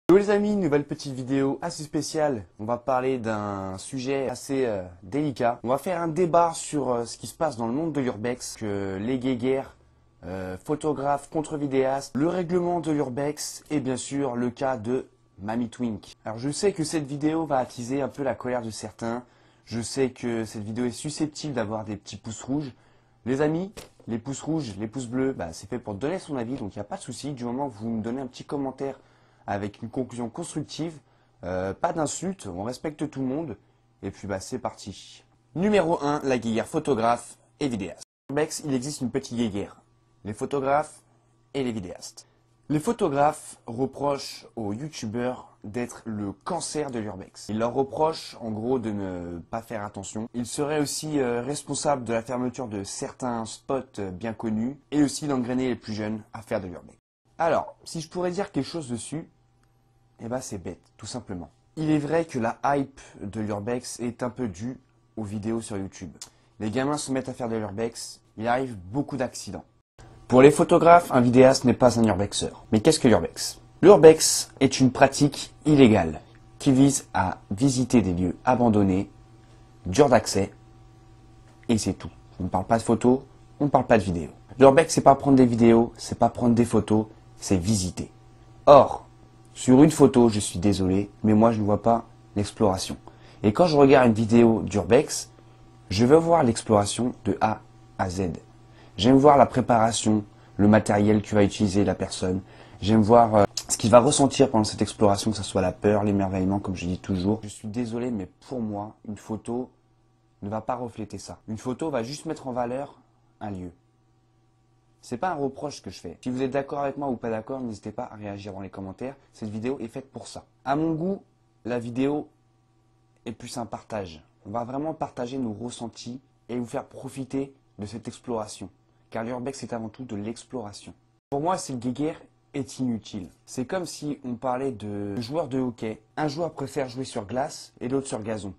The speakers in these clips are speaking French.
Hello les amis, nouvelle petite vidéo assez spéciale. On va parler d'un sujet assez délicat. On va faire un débat sur ce qui se passe dans le monde de l'urbex, que les guéguerres, photographes contre vidéastes, le règlement de l'urbex et bien sûr le cas de Mamie Twink. Alors je sais que cette vidéo va attiser un peu la colère de certains. Je sais que cette vidéo est susceptible d'avoir des petits pouces rouges. Les amis, les pouces rouges, les pouces bleus, c'est fait pour donner son avis, donc il n'y a pas de souci. Du moment que vous me donnez un petit commentaire avec une conclusion constructive, pas d'insultes, on respecte tout le monde, et puis c'est parti. Numéro 1, la guéguerre photographe et vidéaste. Sur Urbex, il existe une petite guéguerre, les photographes et les vidéastes. Les photographes reprochent aux youtubeurs d'être le cancer de l'urbex. Ils leur reprochent en gros de ne pas faire attention. Ils seraient aussi responsables de la fermeture de certains spots bien connus, et aussi d'engrainer les plus jeunes à faire de l'urbex. Alors, si je pourrais dire quelque chose dessus, c'est bête, tout simplement. Il est vrai que la hype de l'urbex est un peu due aux vidéos sur YouTube. Les gamins se mettent à faire de l'urbex, il arrive beaucoup d'accidents. Pour les photographes, un vidéaste n'est pas un urbexeur. Mais qu'est-ce que l'urbex? L'urbex est une pratique illégale qui vise à visiter des lieux abandonnés, durs d'accès, et c'est tout. On ne parle pas de photos, on ne parle pas de vidéos. L'urbex, c'est pas prendre des vidéos, c'est pas prendre des photos, c'est visiter. Or, sur une photo, je suis désolé, mais moi je ne vois pas l'exploration. Et quand je regarde une vidéo d'urbex, je veux voir l'exploration de A à Z. J'aime voir la préparation, le matériel que va utiliser la personne. J'aime voir ce qu'il va ressentir pendant cette exploration, que ce soit la peur, l'émerveillement, comme je dis toujours. Je suis désolé, mais pour moi, une photo ne va pas refléter ça. Une photo va juste mettre en valeur un lieu. C'est pas un reproche que je fais. Si vous êtes d'accord avec moi ou pas d'accord, n'hésitez pas à réagir dans les commentaires. Cette vidéo est faite pour ça. À mon goût, la vidéo est plus un partage. On va vraiment partager nos ressentis et vous faire profiter de cette exploration. Car l'urbex, c'est avant tout de l'exploration. Pour moi, cette guéguerre est inutile. C'est comme si on parlait de joueurs de hockey. Un joueur préfère jouer sur glace et l'autre sur gazon.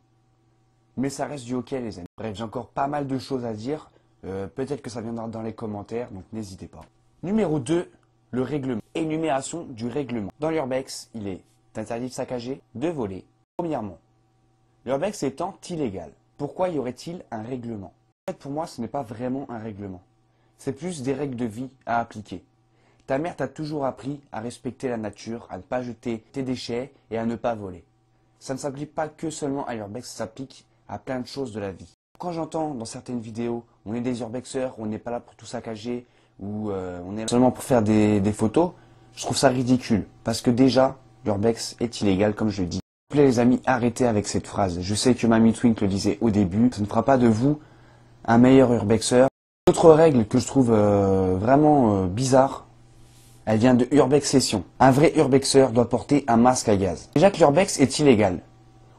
Mais ça reste du hockey, les amis. Bref, j'ai encore pas mal de choses à dire. Peut-être que ça viendra dans les commentaires, donc n'hésitez pas. Numéro 2, le règlement. Énumération du règlement. Dans l'urbex, il est interdit de saccager, de voler. Premièrement, l'urbex étant illégal, pourquoi y aurait-il un règlement? En fait, pour moi, ce n'est pas vraiment un règlement. C'est plus des règles de vie à appliquer. Ta mère t'a toujours appris à respecter la nature, à ne pas jeter tes déchets et à ne pas voler. Ça ne s'applique pas que seulement à l'urbex, ça s'applique à plein de choses de la vie. Quand j'entends dans certaines vidéos, on est des urbexeurs, on n'est pas là pour tout saccager, ou on est là seulement pour faire des photos, je trouve ça ridicule. Parce que déjà, l'urbex est illégal, comme je le dis. S'il vous plaît les amis, arrêtez avec cette phrase. Je sais que Mamie Twink le disait au début, ça ne fera pas de vous un meilleur urbexeur. Autre règle que je trouve vraiment bizarre, elle vient de Urbex Session. Un vrai urbexeur doit porter un masque à gaz. Déjà que l'urbex est illégal.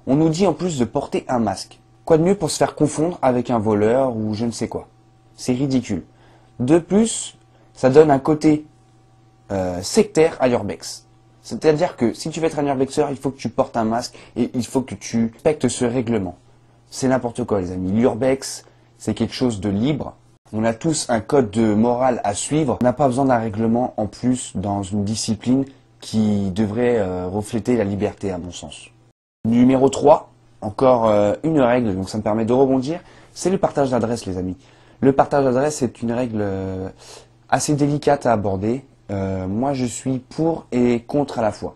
On nous dit en plus de porter un masque. Quoi de mieux pour se faire confondre avec un voleur ou je ne sais quoi. C'est ridicule. De plus, ça donne un côté sectaire à l'urbex. C'est-à-dire que si tu veux être un urbexeur, il faut que tu portes un masque et il faut que tu respectes ce règlement. C'est n'importe quoi les amis. L'urbex, c'est quelque chose de libre. On a tous un code de morale à suivre. On n'a pas besoin d'un règlement en plus dans une discipline qui devrait refléter la liberté à mon sens. Numéro 3. Encore une règle, donc ça me permet de rebondir, c'est le partage d'adresse les amis. Le partage d'adresse est une règle assez délicate à aborder. Moi je suis pour et contre à la fois.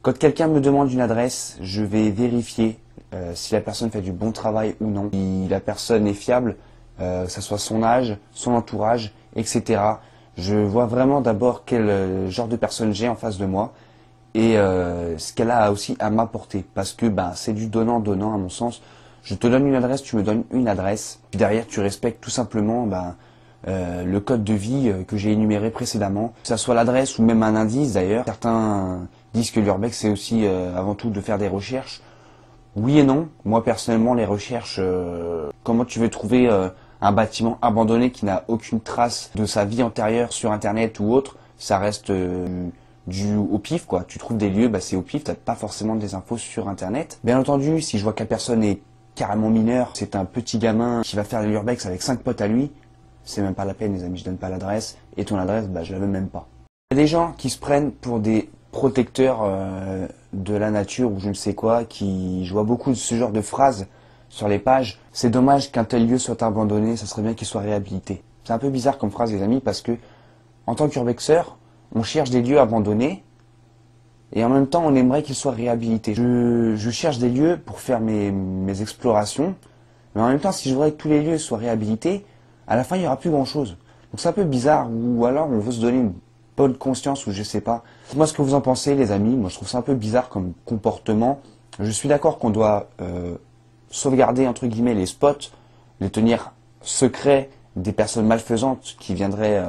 Quand quelqu'un me demande une adresse, je vais vérifier si la personne fait du bon travail ou non. Si la personne est fiable, que ce soit son âge, son entourage, etc. Je vois vraiment d'abord quel genre de personne j'ai en face de moi. Et ce qu'elle a aussi à m'apporter, parce que c'est du donnant-donnant à mon sens. Je te donne une adresse, tu me donnes une adresse, puis derrière tu respectes tout simplement le code de vie que j'ai énuméré précédemment, que ça soit l'adresse ou même un indice d'ailleurs. Certains disent que l'urbex c'est aussi avant tout de faire des recherches. Oui et non, moi personnellement les recherches, comment tu veux trouver un bâtiment abandonné qui n'a aucune trace de sa vie antérieure sur internet ou autre, ça reste au pif quoi. Tu trouves des lieux, c'est au pif, t'as pas forcément des infos sur internet. Bien entendu, si je vois que la personne est carrément mineure, c'est un petit gamin qui va faire l'urbex avec 5 potes à lui, c'est même pas la peine les amis, je donne pas l'adresse, et ton adresse, je la veux même pas. Il y a des gens qui se prennent pour des protecteur de la nature ou je ne sais quoi, je vois beaucoup de ce genre de phrases sur les pages. C'est dommage qu'un tel lieu soit abandonné, ça serait bien qu'il soit réhabilité. C'est un peu bizarre comme phrase les amis parce que en tant qu'urbexeur, on cherche des lieux abandonnés et en même temps on aimerait qu'ils soient réhabilités. Je cherche des lieux pour faire mes explorations, mais en même temps si je voudrais que tous les lieux soient réhabilités, à la fin il n'y aura plus grand chose. Donc c'est un peu bizarre, ou alors on veut se donner une bonne conscience ou je sais pas. Dites-moi ce que vous en pensez les amis, moi je trouve ça un peu bizarre comme comportement. Je suis d'accord qu'on doit sauvegarder entre guillemets les spots, les tenir secrets des personnes malfaisantes qui viendraient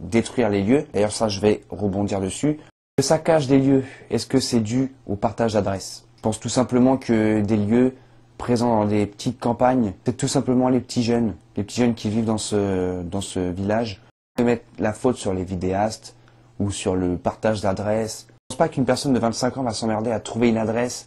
détruire les lieux. D'ailleurs ça je vais rebondir dessus. Le saccage des lieux, est-ce que c'est dû au partage d'adresses? Je pense tout simplement que des lieux présents dans des petites campagnes, c'est tout simplement les petits jeunes qui vivent dans ce village. On peut mettre la faute sur les vidéastes ou sur le partage d'adresses. Je pense pas qu'une personne de 25 ans va s'emmerder à trouver une adresse,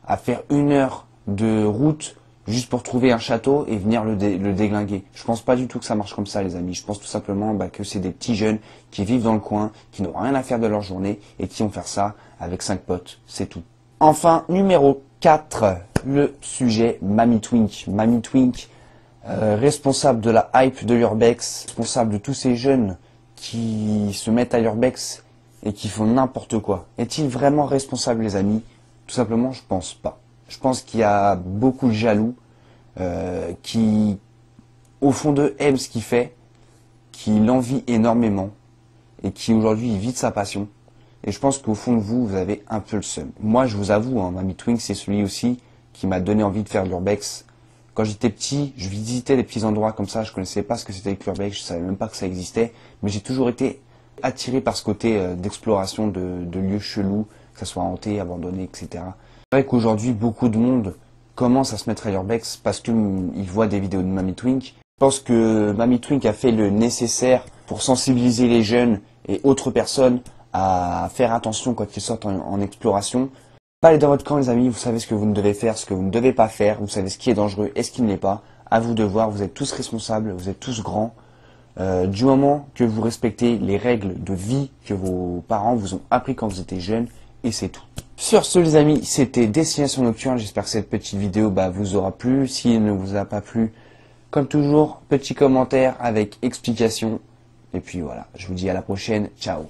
à faire 1 heure de route juste pour trouver un château et venir le déglinguer. Je pense pas du tout que ça marche comme ça les amis. Je pense tout simplement que c'est des petits jeunes qui vivent dans le coin, qui n'ont rien à faire de leur journée et qui vont faire ça avec 5 potes. C'est tout. Enfin, numéro 4, le sujet Mamie Twink. Mamie Twink, responsable de la hype de l'urbex, responsable de tous ces jeunes qui se mettent à l'urbex et qui font n'importe quoi. Est-il vraiment responsable les amis? Tout simplement, je pense pas. Je pense qu'il y a beaucoup de jaloux qui, au fond d'eux, aiment ce qu'il fait, qui l'envient énormément et qui aujourd'hui vit de sa passion. Et je pense qu'au fond de vous, vous avez un peu le seum. Moi, je vous avoue, hein, Mamie Twink, c'est celui aussi qui m'a donné envie de faire de l'urbex. Quand j'étais petit, je visitais des petits endroits comme ça, je connaissais pas ce que c'était que l'urbex, je savais même pas que ça existait, mais j'ai toujours été attiré par ce côté d'exploration de lieux chelous, que ce soit hanté, abandonné, etc. C'est vrai qu'aujourd'hui, beaucoup de monde commence à se mettre à l'urbex parce qu'ils voient des vidéos de Mamie Twink. Je pense que Mamie Twink a fait le nécessaire pour sensibiliser les jeunes et autres personnes à faire attention quand ils sortent en exploration. Pas aller dans votre camp les amis, vous savez ce que vous ne devez faire, ce que vous ne devez pas faire, vous savez ce qui est dangereux et ce qui ne l'est pas. À vous de voir, vous êtes tous responsables, vous êtes tous grands. Du moment que vous respectez les règles de vie que vos parents vous ont appris quand vous étiez jeunes, et c'est tout. Sur ce les amis, c'était Destination Nocturne, j'espère que cette petite vidéo vous aura plu. S'il ne vous a pas plu, comme toujours, petit commentaire avec explication. Et puis voilà, je vous dis à la prochaine, ciao.